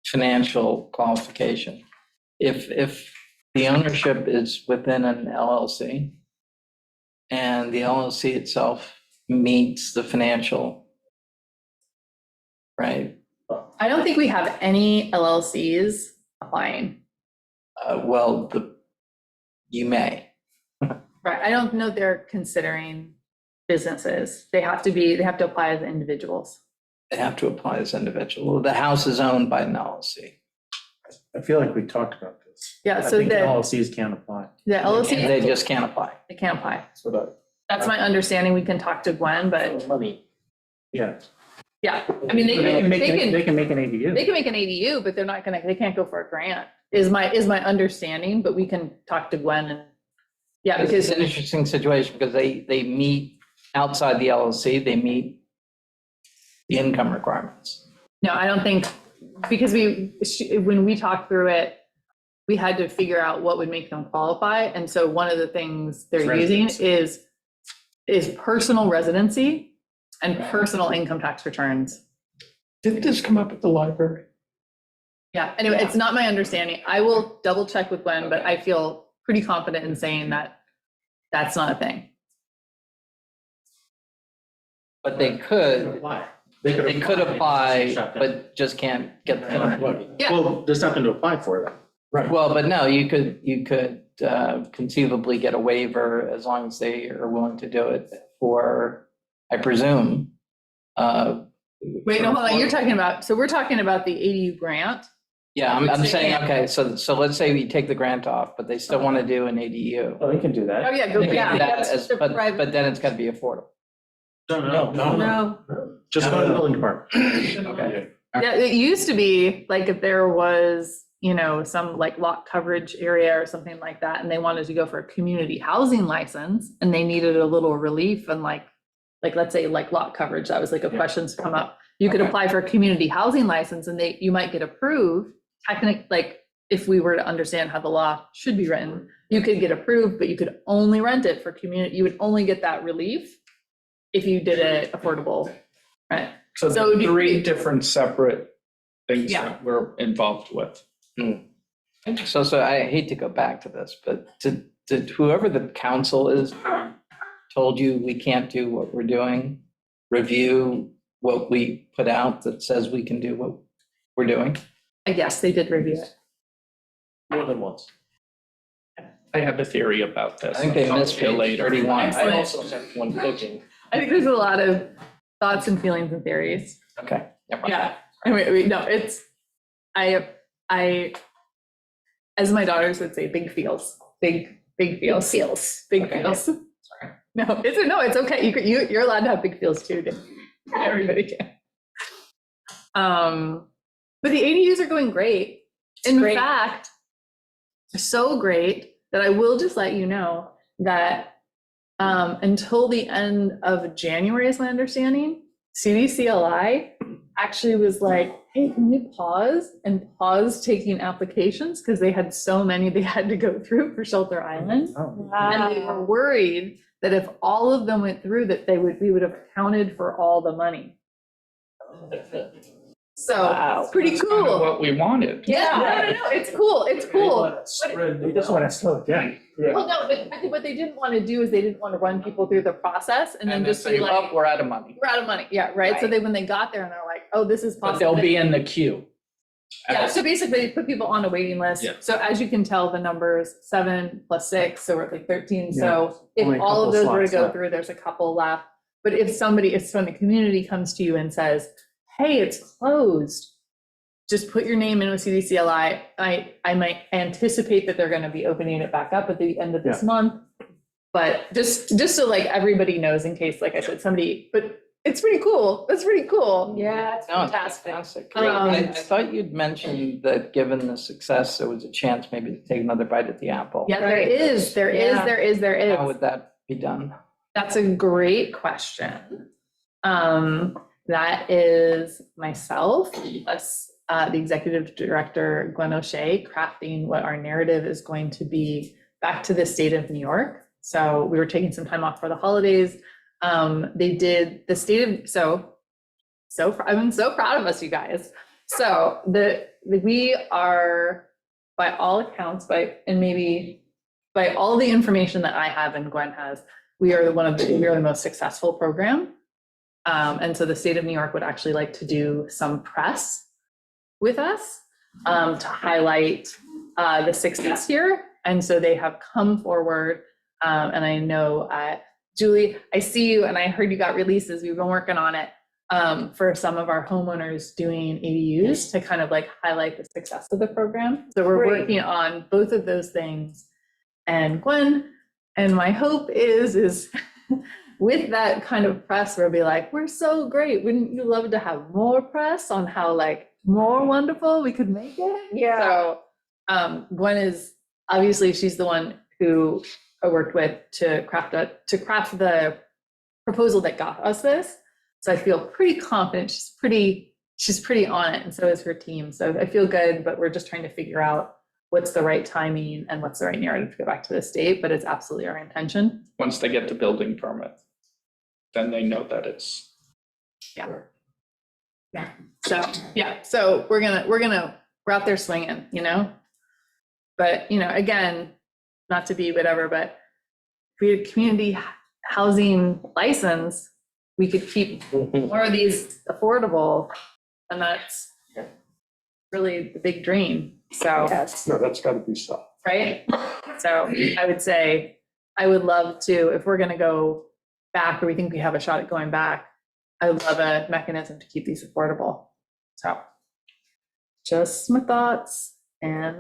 financial qualification? If the ownership is within an LLC and the LLC itself meets the financial, right? I don't think we have any LLCs applying. Well, you may. Right, I don't know they're considering businesses. They have to apply as individuals. They have to apply as individual. The house is owned by an LLC. I feel like we talked about this. Yeah, I so think the LLCs can't apply. LLC, They just can't apply. they can't apply. That's what I. That's my understanding. We can talk to Gwen, but Money. Yeah. yeah, I mean, They can make an ADU. they can make an ADU, but they can't go for a grant, is my understanding, but we can talk to Gwen and, yeah, It's because, an interesting situation because they meet outside the LLC, they meet the income requirements. no, I don't think, because when we talked through it, we had to figure out what would make them qualify. And so one of the things they're using is personal residency and personal income tax returns. Did this come up at the library? Yeah, anyway, it's not my understanding. I will double check with Gwen, but I feel pretty confident in saying that that's not a thing. But they could apply, but just can't get the money. Yeah. Well, there's nothing to apply for then. Well, but no, you could conceivably get a waiver as long as they are willing to do it for, I presume. Wait, no, hold on, we're talking about the ADU grant. Yeah, I'm Which saying, they okay, so let's say we take the grant off, but they still want to do an ADU. Oh, they can do that. Oh, yeah, go, They can yeah. do that that's as- the But private- then it's got to be affordable. No. No, Just go to the building department. Okay. Yeah, it used to be like if there was, some like lot coverage area or something like that, and they wanted to go for a community housing license and they needed a little relief and like let's say like lot coverage, that was like a questions come up. You could apply for a community housing license and you might get approved, if we were to understand how the law should be written, you could get approved, but you could only rent it for community, you would only get that relief if you did it affordable rent. So So do- three different separate things Yeah. that we're involved with. So I hate to go back to this, but did whoever the council is told you we can't do what we're doing, review what we put out that says we can do what we're doing? Yes, they did review it. More than once. I have a theory about this. I think they I'll missed tell you page later. 31. I also have one cooking. I think there's a lot of thoughts and feelings and theories. Okay. never mind. Yeah, I mean, no, it's, I, as my daughters would say, big feels, big feels. Big Okay. feels. No, it's okay. You're allowed to have big feels too. Dave. Everybody can. But the ADUs are going great. In great. fact, so great that I will just let you know that until the end of January, is my understanding, CDCLI actually was like, hey, can you pause taking applications? Because they had so many they had to go through for Shelter Island. And they were worried that if all of them went through, that we would have accounted for all the money. So, it's pretty That's kind of cool. what we wanted. Yeah, no, it's cool, it's cool. We just want to slow it down. Well, no, but what they didn't want to do is they didn't want to run people through the process and then just say, be like, "Oh, we're out of money. we're out of money. Yeah, right? So when they got there and they're like, oh, this is But possible. they'll be in the queue. Yeah, so basically they put people on a waiting list. Yeah. So as you can tell, the numbers 7 + 6, so we're at like 13. So if Only a all of couple those were to slots go left. through, there's a couple left. But if from the community comes to you and says, hey, it's closed, just put your name in with CDCLI. I might anticipate that they're going to be opening it back up at the end of this month. But just so like everybody knows in case, like I said, but it's pretty cool. That's pretty cool. Yeah, it's No, it's fantastic. fantastic. Um, I thought you'd mentioned that given the success, there was a chance maybe to take another bite at the apple. Yeah, there Right. is. How would that be done? That's a great question. That is myself, plus the executive director, Gwen O'Shea, crafting what our narrative is going to be back to the state of New York. So we were taking some time off for the holidays. They did the state of, I'm so proud of us, you guys. So we are, by all accounts, and maybe by all the information that I have and Gwen has, we are the most successful program. And so the state of New York would actually like to do some press with us to highlight the success here. And so they have come forward. And I know, Julie, I see you and I heard you got releases. We've been working on it for some of our homeowners doing ADUs to kind of like highlight the success of the program. So we're Great. working on both of those things. And Gwen, and my hope is with that kind of press, we'll be like, we're so great. Wouldn't you love to have more press on how like more wonderful we could make it? Yeah. So Gwen is, obviously she's the one who I worked with to craft the proposal that got us this. So I feel pretty confident. She's pretty on it, and so is her team. So I feel good, but we're just trying to figure out what's the right timing and what's the right narrative to go back to the state, but it's absolutely our intention. Once they get the building permit, then they know that it's. So we're out there swinging, but again, not to be whatever, but if we had community housing license, we could keep more of these affordable, and that's really the big dream. So, Yes. No, that's got to be solved. right? So I would say, I would love to, if we're gonna go back, or we think we have a shot at going back, I would love a mechanism to keep these affordable. So just my thoughts and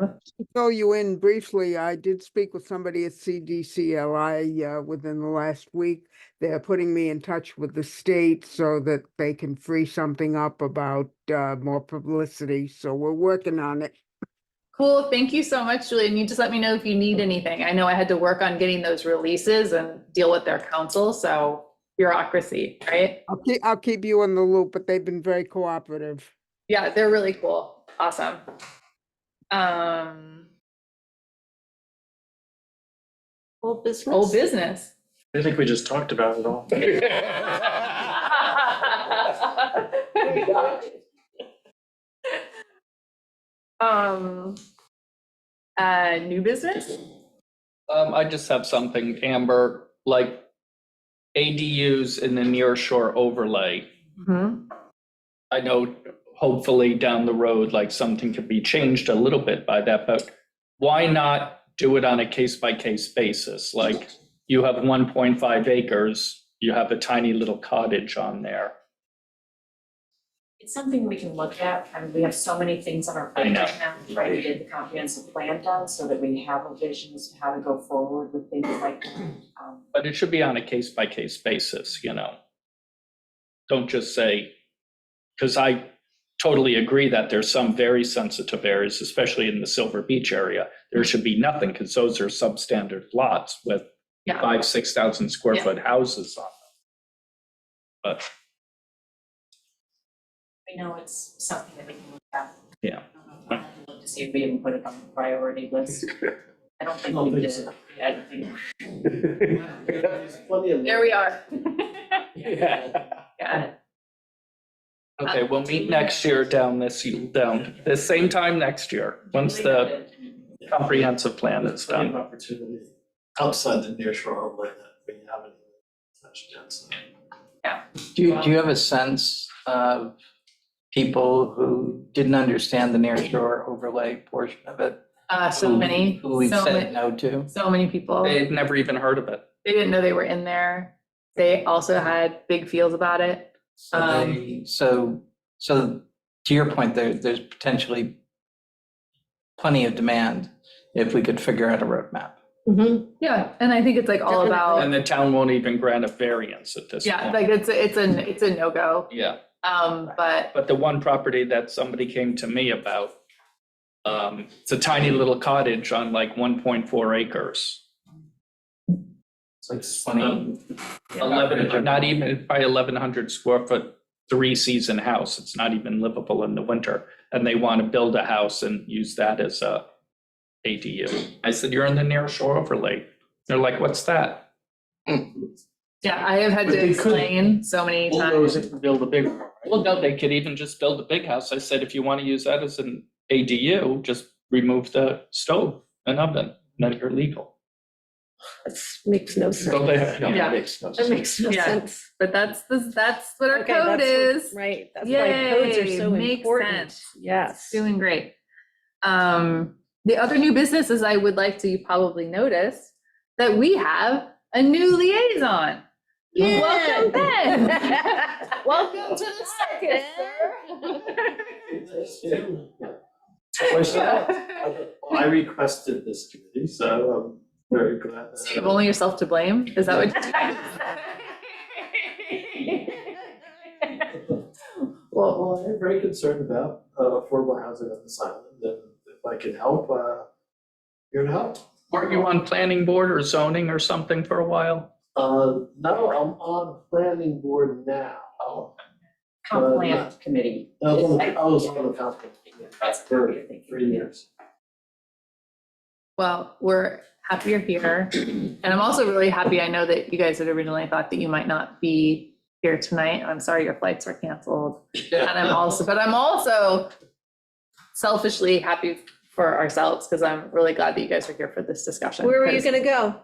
Fill you in briefly, I did speak with somebody at CDCLI within the last week. They're putting me in touch with the state so that they can free something up about more publicity. So we're working on it. cool. Thank you so much, Julie. And you just let me know if you need anything. I know I had to work on getting those releases and deal with their counsel, so bureaucracy, right? I'll keep you in the loop, but they've been very cooperative. Yeah, they're really cool. Awesome. Old business? Old business. I think we just talked about it all. New business? I just have something, Amber, like ADUs in the near shore overlay. Mhm. I know hopefully down the road, like something could be changed a little bit by that, but why not do it on a case by case basis? Like you have 1.5 acres, you have a tiny little cottage on there. It's something we can look at, and we have so many things on our I plate know. right now, trying to get the comprehensive plan done so that we have a vision as to how to go forward with things like that. But it should be on a case by case basis, you know? Don't just say, because I totally agree that there's some very sensitive areas, especially in the Silver Beach area. There should be nothing because those are substandard lots with Yeah. 6,000 square Yeah. foot houses on them. But I know it's something that we can look at. Yeah. I'll have to look to see if we even put it on the priority list. I don't think I don't we think did. so. Yeah, I don't think. There's plenty of. There we are. yeah. Got it. Okay, we'll meet next year down the same time next year, once the comprehensive plan is Plenty of done. opportunity outside the nearshore overlay that we haven't even touched yet, so. Do you have a sense of people who didn't understand the nearshore overlay portion of it? So many, Who we've so said many, no to? so many people. They've never even heard of it. They didn't know they were in there. They also had big feels about it. So to your point, there's potentially plenty of demand if we could figure out a roadmap. Mhm. Yeah, and I think it's like all about, And the town won't even grant a variance at this yeah, point. like it's a no-go. Yeah, But but the one property that somebody came to me about, it's a tiny little cottage on like 1.4 acres. It's like 20. 11, not even, probably 1,100 square foot, 3-season house. It's not even livable in the winter. And they want to build a house and use that as a ADU. I said, you're in the near shore overlay. They're like, what's that? yeah, I have had But to they could explain so many Bulldoze times. it and build a big one, right? Well, no, they could even just build a big house. I said, if you want to use that as an ADU, just remove the stove and oven, then you're legal. That makes no sense. So they have, Yeah. That makes no Yeah. sense. But that's what our Okay, code that's what- is. Right, that's why codes are Yay, so makes important. sense. Yes. Doing great. The other new businesses I would like to probably notice that we have a new liaison. Welcome, Ben. Welcome to the circus, I requested this committee, so I'm very glad So you have only yourself to blame? Is that what you're trying to say? Well, I'm very concerned about affordable housing on this island, and if I can help, here to help. weren't you on planning board or zoning or something for a while? No, I'm on planning board now. Comp plan committee. I was on the council That's for what you're thinking. 3 years. Well, we're happy you're here. And I'm also really happy, I know that you guys had originally thought that you might not be here tonight. I'm sorry your flights were canceled. And I'm also selfishly happy for ourselves because I'm really glad that you guys are here for this discussion. Where were you 'cause- gonna go?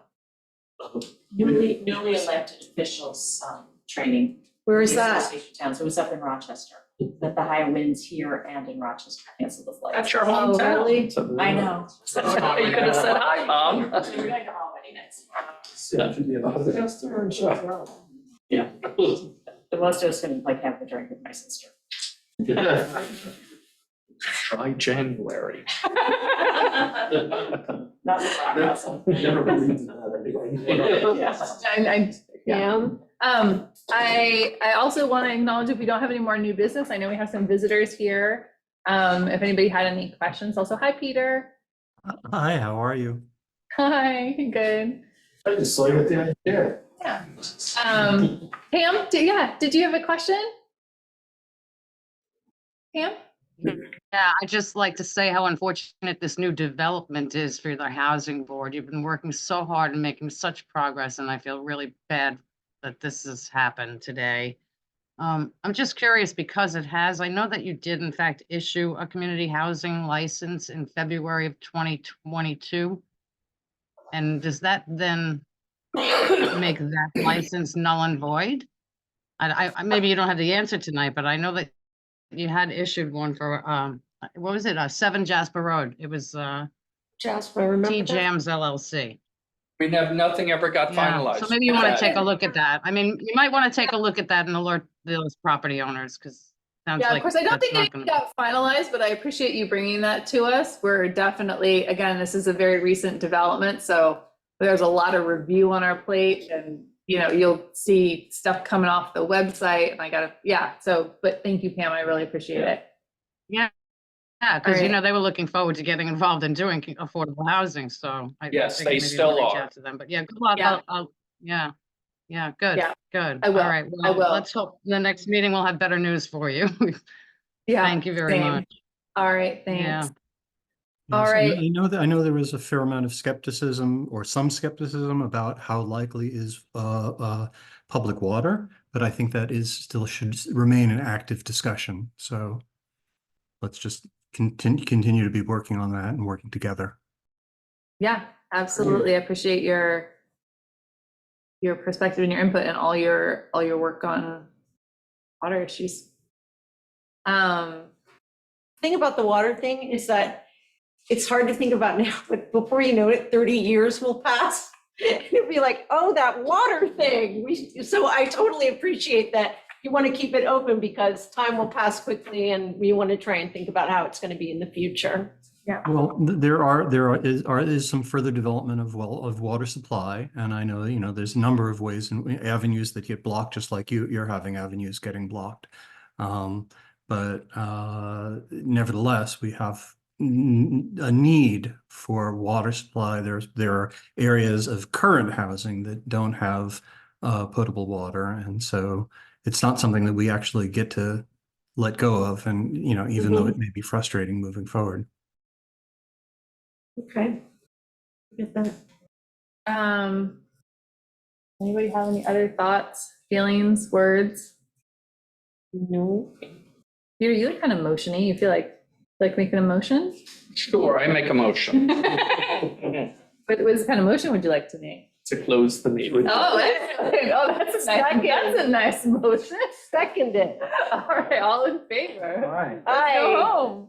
Newly elected officials, training. Where is The that? Association of Towns, it was up in Rochester, but the high winds here and in Rochester canceled the flight. That's your Oh, hometown. really? I know. You could have said hi, Mom. We're going to Albany next. Yeah. The most of us gonna like have a drink with my sister. Try January. Not the That's- Never believed in that anyway. Yes. Yeah. I also want to acknowledge if we don't have any more new business, I know we have some visitors here. If anybody had any questions, also, hi, Peter. Hi, how are you? Hi, good. I just saw you at the idea. Yeah. Pam, did you have a question? Pam? Yeah, I'd just like to say how unfortunate this new development is for the housing board. You've been working so hard and making such progress, and I feel really bad that this has happened today. I'm just curious because it has, I know that you did in fact issue a community housing license in February of 2022. And does that then make that license null and void? Maybe you don't have the answer tonight, but I know that you had issued one for, what was it? 7 Jasper Road. It was, Jasper, I remember T that. Jams LLC. We have, nothing ever got Yeah, finalized. so maybe you want to with take that. a look at that. I mean, you might want to take a look at that and alert those property owners, because sounds Yeah, of like course, I don't that's think not anything gonna. got finalized, but I appreciate you bringing that to us. We're definitely, again, this is a very recent development, so there's a lot of review on our plate and, you know, you'll see stuff coming off the website and I gotta, yeah, so, but thank you, Pam, I really appreciate it. Yeah, because you Alright. know, they were looking forward to getting involved in doing affordable housing, so. I Yes, figured they maybe you still would reach are. out to them, but yeah, good luck. Yeah. Yeah, good, Yeah, good. I will, All right, I well, will. let's hope the next meeting we'll have better news for you. Yeah. Thank you very same. much. All right, Yeah. thanks. Yes, All right. I know there was a fair amount of skepticism or some skepticism about how likely is public water, but I think that is still should remain an active discussion. So let's just continue to be working on that and working together. Yeah, absolutely. I appreciate your perspective and your input and all your work on water issues. Thing about the water thing is that it's hard to think about now, but before you know it, 30 years will pass. And it'll be like, oh, that water thing. So I totally appreciate that you want to keep it open because time will pass quickly and we want to try and think about how it's going to be in the future. Well, there is some further development of water supply, and I know, you know, there's a number of ways and avenues that get blocked, just like you're having avenues getting blocked. But nevertheless, we have a need for water supply. There are areas of current housing that don't have potable water, and so it's not something that we actually get to let go of. And you know, even though it may be frustrating moving forward. Okay. Get that. Anybody have any other thoughts, feelings, words? No. Peter, you look kind of motiony. You feel like making a motion? Sure, I make a motion What kind of motion would you like to make? to close the meeting. Oh, that's a nice motion. Seconded. All right, all in favor. All right. Let's go home.